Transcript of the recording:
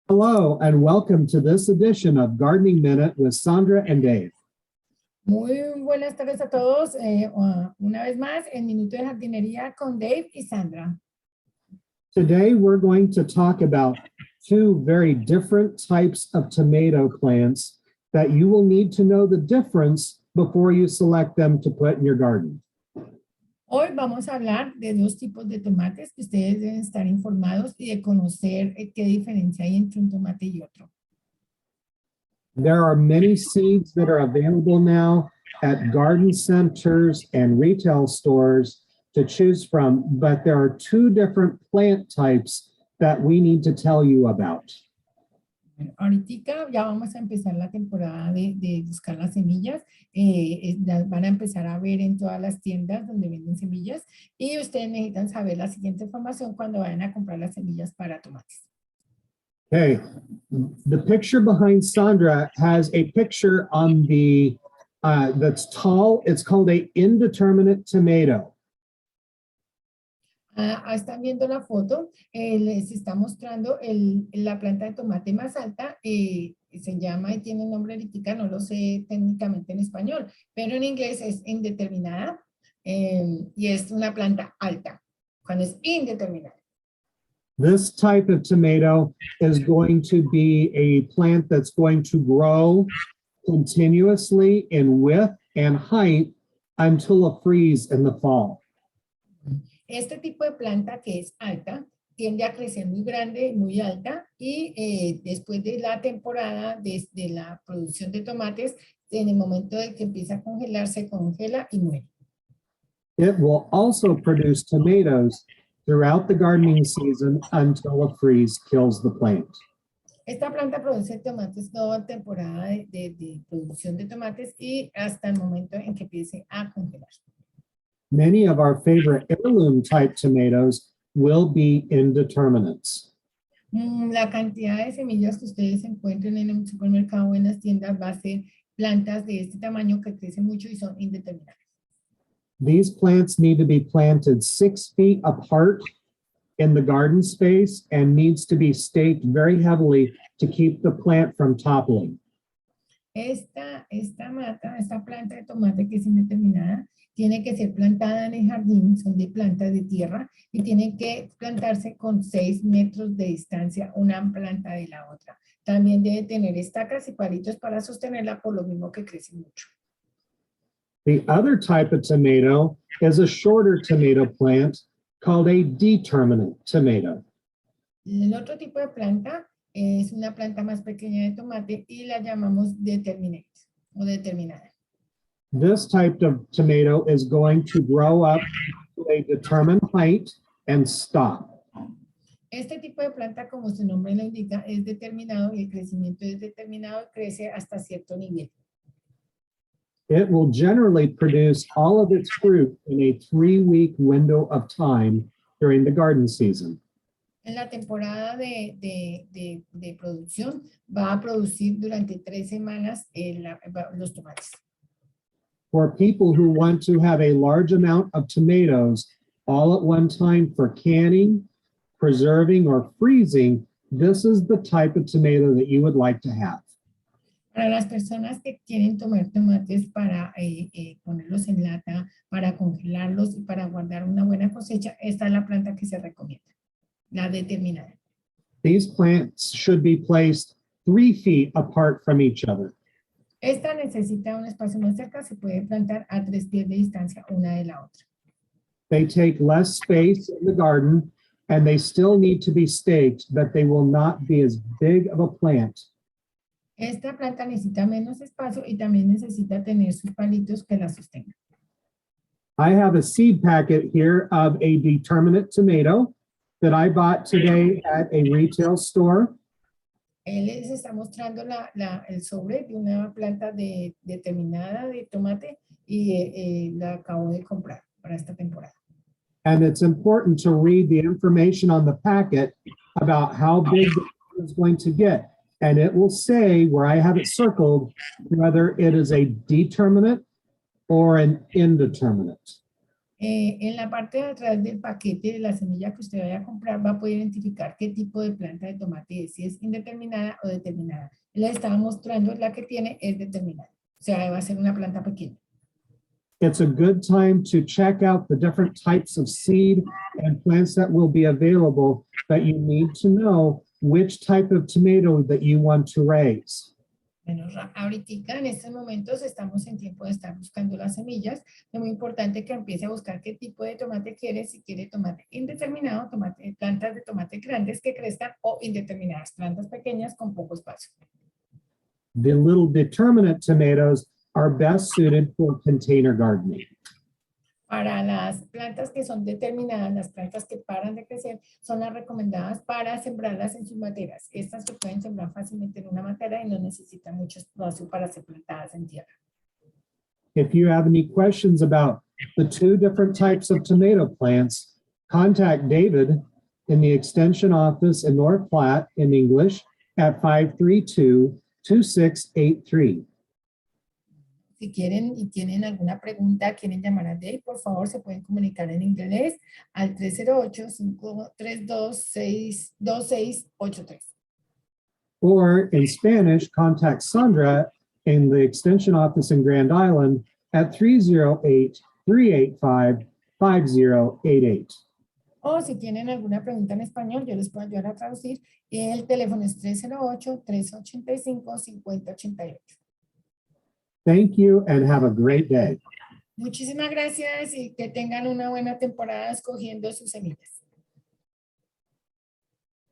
Hello, and welcome to this edition of Gardening Minute with Sandra and Dave. Muy buenas tardes a todos. Una vez más, el Minuto de Jardinería con Dave y Sandra. Today, we're going to talk about two very different types of tomato plants that you will need to know the difference before you select them to put in your garden. Hoy vamos a hablar de dos tipos de tomates que ustedes deben estar informados y de conocer qué diferencia hay entre un tomate y otro. There are many seeds that are available now at garden centers and retail stores to choose from, but there are two different plant types that we need to tell you about. Bueno, ahorita ya vamos a empezar la temporada de buscar las semillas. Las van a empezar a ver en todas las tiendas donde venden semillas y ustedes necesitan saber la siguiente información cuando vayan a comprar las semillas para tomates. Okay, the picture behind Sandra has a picture on the that's tall. It's called a indeterminate tomato. Están viendo la foto, les está mostrando la planta de tomate más alta, se llama y tiene un nombre ahorita, no lo sé técnicamente en español, pero en inglés es indeterminada y es una planta alta, cuando es indeterminada. This type of tomato is going to be a plant that's going to grow continuously in width and height until a freeze in the fall. Este tipo de planta que es alta tiende a crecer muy grande, muy alta y después de la temporada de la producción de tomates, en el momento de que empieza a congelar, se congela y muere. It will also produce tomatoes throughout the gardening season until a freeze kills the plant. Esta planta produce tomates toda temporada de producción de tomates y hasta el momento en que empiece a congelar. Many of our favorite heirloom type tomatoes will be indeterminates. La cantidad de semillas que ustedes encuentren en el supermercado o en las tiendas va a ser plantas de este tamaño que crecen mucho y son indeterminadas. These plants need to be planted 6 feet apart in the garden space and needs to be staked very heavily to keep the plant from toppling. Esta planta de tomate que es indeterminada, tiene que ser plantada en el jardín, son de plantas de tierra y tienen que plantarse con 6 metros de distancia una planta de la otra. También debe tener estacas y palitos para sostenerla por lo mismo que crece mucho. The other type of tomato is a shorter tomato plant called a determinate tomato. El otro tipo de planta es una planta más pequeña de tomate y la llamamos determinate o determinada. This type of tomato is going to grow up to a determined height and stop. Este tipo de planta, como su nombre lo indica, es determinado y el crecimiento es determinado y crece hasta cierto nivel. It will generally produce all of its fruit in a 3-week window of time during the garden season. En la temporada de producción va a producir durante 3 semanas los tomates. For people who want to have a large amount of tomatoes all at one time for canning, preserving, or freezing, this is the type of tomato that you would like to have. Para las personas que quieren tomar tomates para ponerlos en lata, para congelarlos y para guardar una buena cosecha, esta es la planta que se recomienda, la determinada. These plants should be placed 3 feet apart from each other. Esta necesita un espacio más cerca, se puede plantar a 3 pies de distancia una de la otra. They take less space in the garden and they still need to be staked, but they will not be as big of a plant. Esta planta necesita menos espacio y también necesita tener sus palitos que la sostengan. I have a seed packet here of a determinate tomato that I bought today at a retail store. Él les está mostrando el sobre de una planta determinada de tomate y la acabo de comprar para esta temporada. And it's important to read the information on the packet about how big it's going to get. And it will say, where I have it circled, whether it is a determinate or an indeterminate. En la parte de atrás del paquete de la semilla que usted vaya a comprar va a poder identificar qué tipo de planta de tomate es, si es indeterminada o determinada. Le estaba mostrando la que tiene es determinada, o sea, va a ser una planta pequeña. It's a good time to check out the different types of seed and plants that will be available, but you need to know which type of tomato that you want to raise. Bueno, ahorita en estos momentos estamos en tiempo de estar buscando las semillas. Es muy importante que empiece a buscar qué tipo de tomate quiere, si quiere tomate indeterminado, plantas de tomate grandes que crezcan o indeterminadas, plantas pequeñas con poco espacio. The little determinate tomatoes are best suited for container gardening. Para las plantas que son determinadas, las plantas que paran de crecer, son las recomendadas para sembrarlas en sus materas. Estas se pueden sembrar fácilmente en una matera y no necesitan mucho espacio para ser plantadas en tierra. If you have any questions about the two different types of tomato plants, contact David in the Extension office in North Platte in English at 532-2683. Si quieren y tienen alguna pregunta, quieren llamar a Dave, por favor, se pueden comunicar en inglés al 308-532-2683. Or in Spanish, contact Sandra in the Extension office in Grand Island at 308-385-5088. O si tienen alguna pregunta en español, yo les puedo ayudar a traducir. El teléfono es 308-385-5088. Thank you and have a great day. Muchísimas gracias y que tengan una buena temporada escogiendo sus semillas.